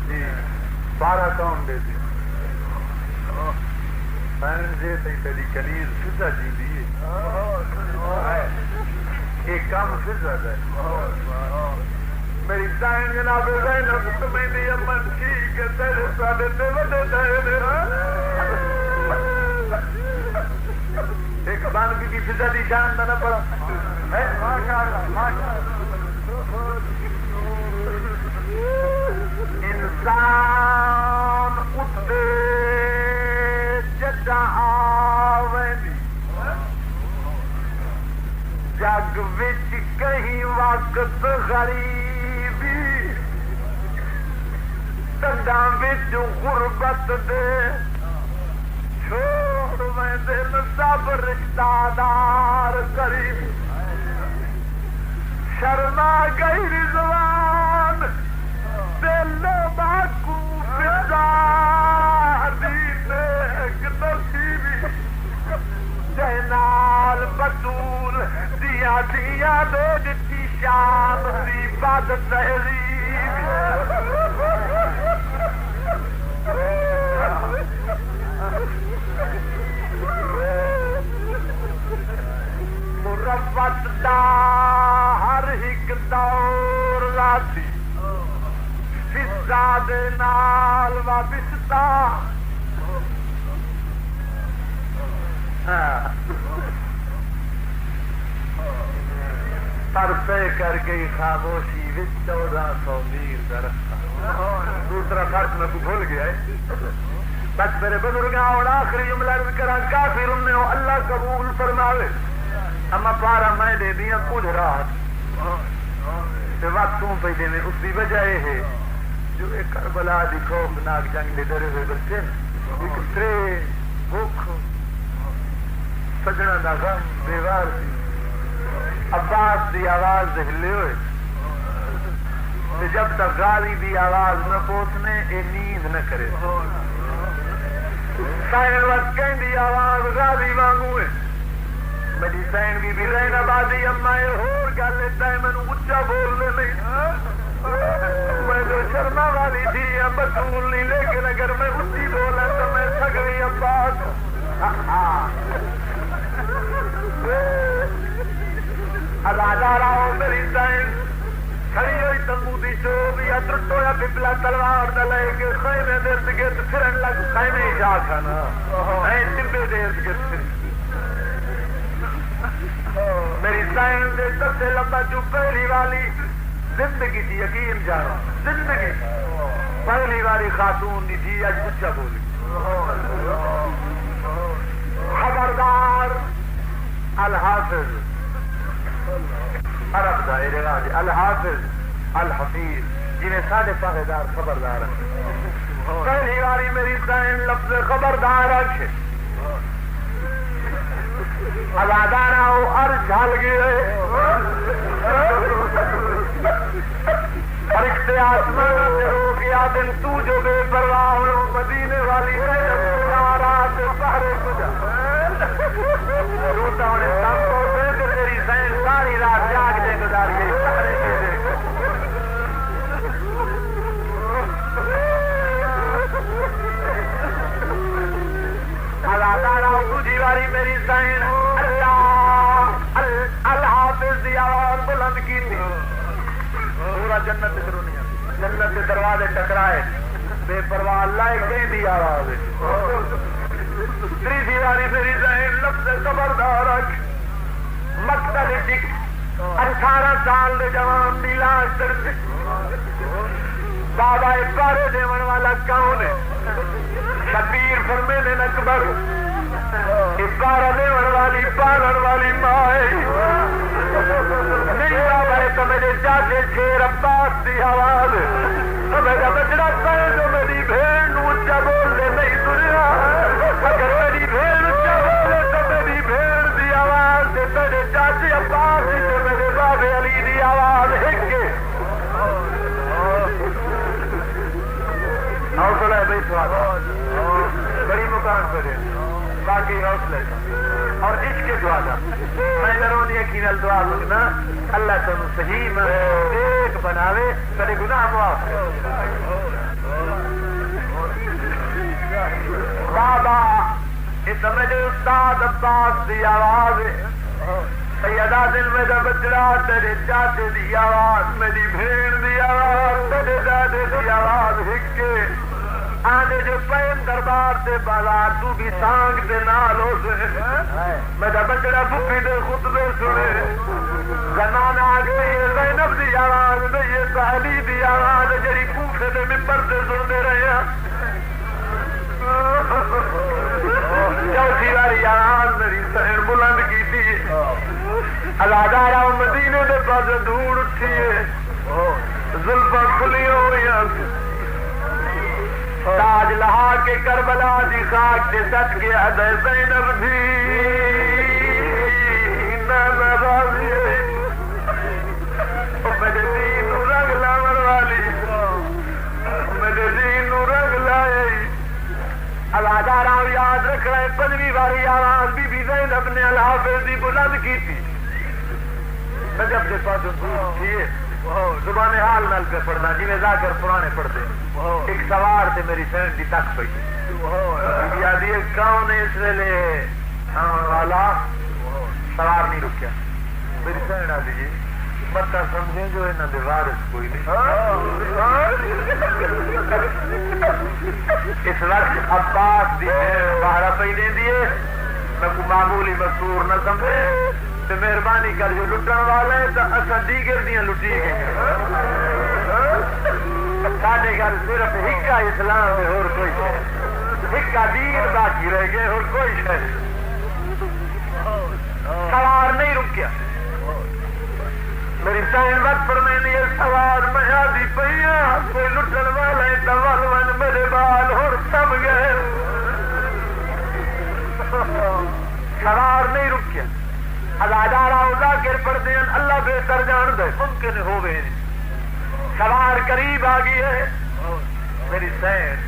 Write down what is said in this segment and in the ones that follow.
جی 12 کون دے دی بہن جی تیری کنیز فضا جی دی ایک کام فضا ہے میری سائن جناب زینب تمہیں امن کی کہ تیرے سادے تے وڈے دے ایک بان کی فضا دی جان نہ پڑا ہے ماشاءاللہ انسان اٹھے جدا آویندی جگ وچ کہیں وقت غریبی ٹنڈاں وچ غربت دے چھوڑ ویندے سب رشتہ دار قریب شرما گئی رضوان دل باکو فضا دی نیک نصیبی جینال بطول دیا دیا دے دتی شام دی بد تہذیب مروت دا ہر ایک دور راتی فضا دے نال وابستہ پر پہ کر گئی خاموشی 1400 میل کا رستہ دوسرا فرق میں کو بھول گیا ہے بس میرے بزرگاں اور آخری جملہ کرا کافر نے اللہ قبول فرماوے اما پارا میں دے دیا کچھ رات وقت پہ دینے اس کی وجہ یہ ہے جو ایک کربلا دی خوفناک جنگ دے ڈرے ہوئے بچے ایک ترے بھوک سجنا دا غم دیوار دی عباس دی آواز دے ہلے ہوئے جب تک غالی دی آواز نہ پہنچنے اے نیند نہ کرے سائن وقت کہیں دی آواز غالی وانگو ہے میری سائن بھی رہن آبادی اما یہ ہور گل لیتا ہے میں نے اچھا بولنے نہیں میں جو شرما والی تھی بطول نہیں لیکن اگر میں اچھی بولا تو میں تھک گئی عباس ادادار آؤ میری سائن کھڑی ہوئی تنبو دی چوب یا ترٹو یا پپلا تلوار نہ لے کے خیمے درد گرد پھرن لگ خیمے ہی جا کھانا میں ٹبے درد گرد پھر میری سائن دے سب سے لمبا جو پہلی والی زندگی تھی یقین جانا زندگی پہلی والی خاتون نہیں تھی آج اچھا بولی خبردار الحافظ عرب دائرے والی الحافظ الحفیظ جنہیں ساڑھے پاہدار خبردار ہے پہلی والی میری سائن لفظ خبردار رکھے ازادارہ ہو عرض جھال گئے اور اختیار میں ہو گیا دن تو جو بے پرواہ ہو مدینے والی رات پہرے کجا روتا ہونے سب کو دے تیری سین ساری رات جاگ دے گزار گئی پہرے کے دے ازادارہ ہو تجھی والی میری سین الحافظ دی آواز بلند کی تھی پورا جنت درونیا جنت کے دروازے ٹکرائے بے پرواہ اللہ کہیں دی آواز تیسری والی میری ذہن لفظ خبردار رکھ مقتل ٹک 18 سال دے جوان دی لاش درد بابا پارے دیون والا کون ہے شبیر فرمے نے اکبر پارا دیون والی پالن والی ماں نہیں بابا تو میرے چاچے شیر عباس دی آواز میرا بچڑا پہ جو میری بھیڑ نو اچھا بولنے نہیں سنیا اگر میری بھیڑ اچھا بولے تو میری بھیڑ دی آواز دے میرے چاچے عباس دی میرے بابے علی دی آواز ایک حوصلہ ہے بھائی سوال بڑی مقام پہ دے باقی حوصلے اور عشق دعا دا میں درونی یقین دعا مانگنا اللہ تمہیں صحیح میں ایک بناوے تیرے گناہ معاف بابا اس میرے استاد عباس دی آواز سیدہ دل میرا بچڑا تیرے چاچے دی آواز میری بھیڑ دی آواز تیرے دادے دی آواز ہکے آنے جو پین دربار دے بازار تو بھی سانگ دے نال ہو سے میرا بچڑا بھوپی دے خطبے سنے زنان آگئی زینب دی آواز نہیں سہلی دی آواز جڑی کوفے دے ممبر سے سنتے رہے ہیں چوتھی والی آواز میری سہن بلند کی تھی ادارہ مدینے دے پاس دھوڑ اٹھی ہے زلفاں کھلی ہوئی تاج لہا کے کربلا دی خاک سے سٹ کے ادے زینب بھی ناراضی میرے دین رنگ لاور والی میرے دین رنگ لائے ادارہ یاد رکھ رہے پنجویں والی آواز بی زینب نے الحافظ دی بلند کی تھی نجف کے پاس تھی زبان حال نال پہ پڑھنا جی میں ذاکر پرانے پڑھتے ایک سوار سے میری فرینڈ دی تک پئی یادی کون اس ویلے والا سوار نہیں رکیا میری فرینڈ آ دیجیے متا سمجھیں جو انہوں نے وارث کوئی نہیں اس وقت عباس دی باہر پہ دیں دیے میں کو معمولی مستور نہ سمجھے تو مہربانی کر جو لٹن والے تو اصل دیگر دیاں لٹی گئی ساڈے گھر صرف ہکا اسلام ہے اور کوئی ہکا دین باقی رہ گئے اور کوئی شہر سوار نہیں رکیا میری سائن وقت پر میں نے یہ سوار میں دی پئی کوئی لٹن والے تو ول میرے بال اور سب گئے سوار نہیں رکیا ادارہ ذاکر پڑھتے ہیں اللہ بہتر جان دے ممکن ہوئے سوار قریب آ گئی ہے میری سین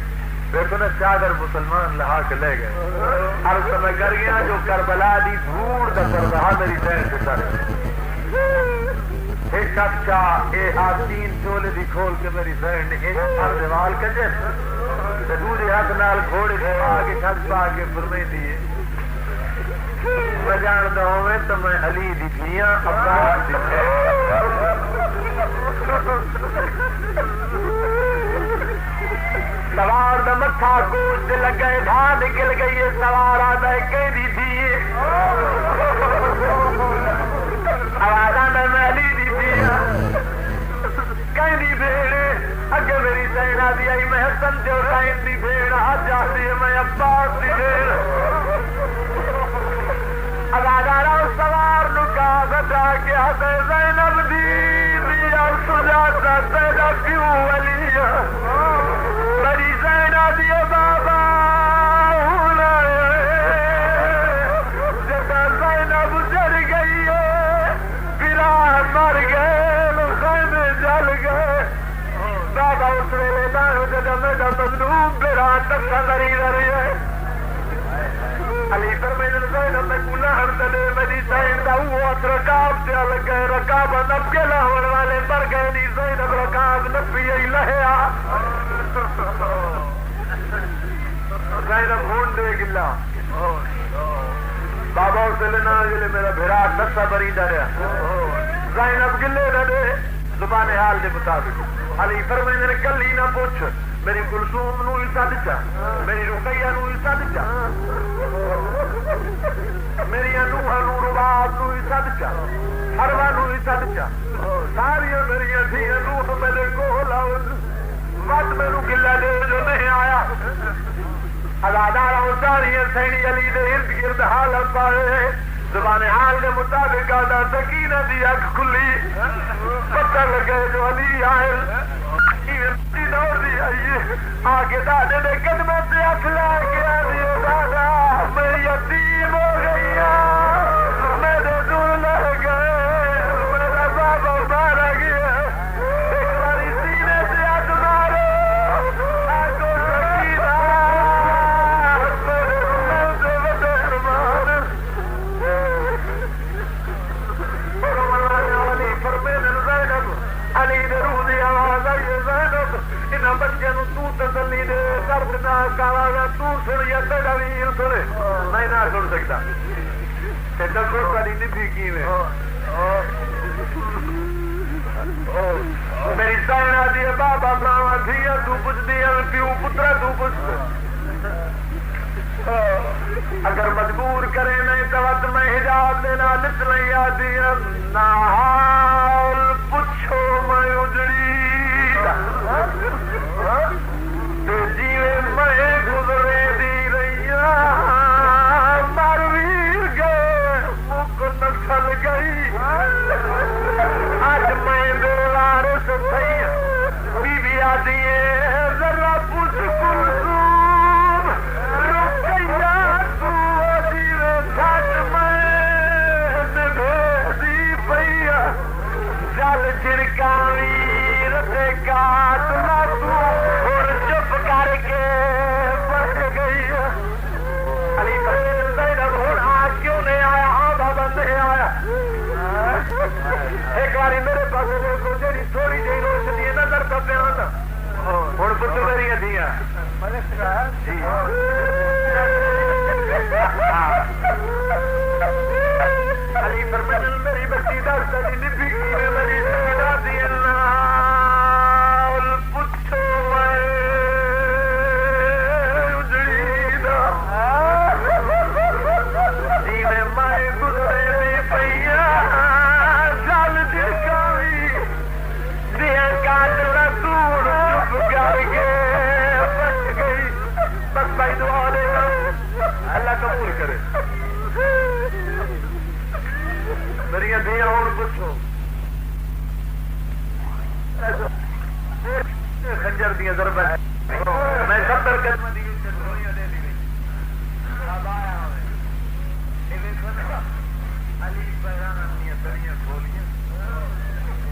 دیکھو نا چادر مسلمان لہا کے لے گئے ہر سمے کر گیا جو کربلا دی دھوڑ کا کر رہا میری سین سے سر ایک اچھا اے آستین چولے دی کھول کے میری سین نے ایک ہر دیوال کے جیسے دوسرے ہاتھ نال گھوڑے سے آگے چھت پا کے فرمے دیے میں جانتا ہوں تو میں علی دی دھیاں عباس دی سوار دا متھا گوشت لگ گئے دھا نکل گئی ہے سوار آدھا کہیں دی دھیے آواز آدھا میں علی دی دھیاں کہیں دی بھیڑے اگے میری سینا دی آئی میں حسن جو سائن دی بھیڑ آج جاتی ہے میں عباس دی بھیڑ ادارہ سوار نکا بتا کے آتے زینب دی سجاتا تیرا کیوں ولی میری زینہ دی بابا جب زینب جڑ گئی ہے پھرا مر گئے خیمے جل گئے بابا اس ویلے دارو جب میرا مظلوم پھرا تکا کری رہی ہے علی فرمائن زینب میں کلا ہر دلے میری سائن دا وہ رکاب سے لگ گئے رکاب نب کے لاہور والے پر گئے نہیں زینب رکاب نبی ہی لہیا زینب ہون دے گلا بابا اسے لینا گلے میرا بھیرا نسا بری دا رہا زینب گلے نہ دے زبان حال دے مطابق علی فرمائن نے کل ہی نہ پوچھ میری کلثوم نو عیسیٰ دچا میری رقیہ نو عیسیٰ دچا میری انوحہ نو رباب نو عیسیٰ دچا حروہ نو عیسیٰ دچا ساری میری تھی انوح میرے کو لاؤ مت میں نو گلہ دے جو نہیں آیا ادارہ ساری سینی علی دے ارد گرد حالت پائے زبان حال کے مطابق آدھا سکینہ دی اکھ کھلی پتہ لگے جو علی آئے دور دی آئیے آگے دادے دے قدموں سے اکھلا کے آدھی دادا میری یتیم ہو گئی میرے دور لگ گئے میرا بابا مارا گیا ایک باری سینے سے ہاتھ مارو آگو سکینہ میرے دور سے وطن مار علی فرمین زینب علی نے روح دی آواز آئی زینب انہاں بچے نو تو تسلی دے دردناک آواز تو سن یا تیرا ویر سنے میں نہ سن سکتا دسو ساری نبھی کی میں میری سائنا دی بابا ماوا دھیا تو پوچھ دیا پیو پترا تو پوچھ اگر مجبور کرے نہیں تو وقت میں حجاب دینا لچ نہیں آدھی نال پوچھو میں اجڑی جیوے میں گزرے دی رہیا مر ویر گئے مک نسل گئی آج میں بیوارس تھی بی بی آدھی ذرا پوچھ کلثوم رکیا تو جیوے ساتھ میں نبھیدی پیا جل جھڑکاوی رتے کات نہ تو اور چپ کر کے بچ گئی علی بن زینب ہوں آج کیوں نہیں آیا ہاں بابا نہیں آیا ایک باری میرے پاس دیکھو جی تھوڑی جی روشنی نظر کا پیان ہوں پت میری دیا علی فرمائن میری بچی دس دی نبھی کی میری سیدہ دی نال پوچھو میں اجڑی دا جیوے میں گزرے دی پیا جل جھڑکاوی دیا کاٹنا دور چپ کر کے بچ گئی بس بھائی دعا دے اللہ قبول کرے میری دیا ہوں پوچھو خنجر دیا ضربت میں 70 قدم دی گولیاں دے دی اب آیا علی پیرانا دیا بڑیاں گولیاں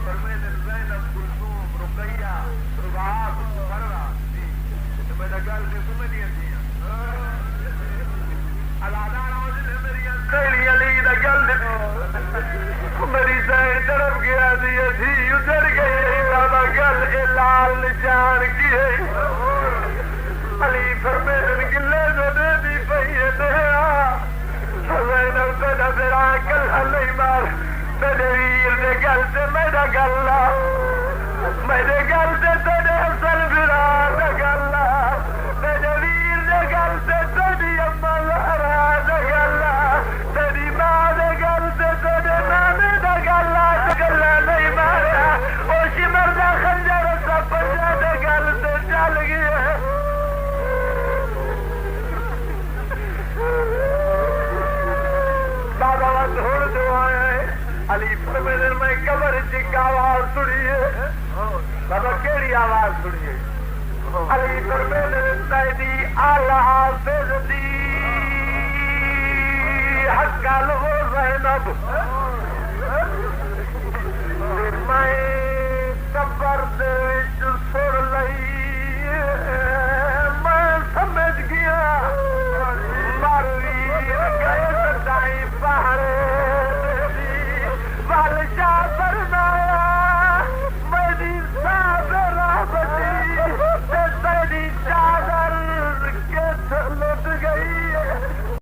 فرمائے زینب کلثوم رقیہ رباب فروا تو میرا گل سے سمجھ دیا علادار آج میری سیلی علی دا گل میری سین طرف گیا دیا تھی ادھر گئی بابا گل اے لال نشان کی علی فرمین گلے جو دے دی پہیے نیا زینب تیرا میرا گلہ نہیں مار میرے ویر نے گل سے میرا گلہ میرے گل سے تیرے حسن برا دا گلہ میرے ویر نے گل سے تیری اما لہرا دا گلہ تیری ماں نے گل سے تیرے نانے دا گلہ گلہ نہیں مارا او شمر دا خنجر سب پنجا دا گل سے چل گیا بابا وقت ہون جو آئے علی فرمین میں قبر چک آواز سنیے بابا کیڑی آواز سنیے علی فرمین سیدی آلہ حافظ دی حق لو زینب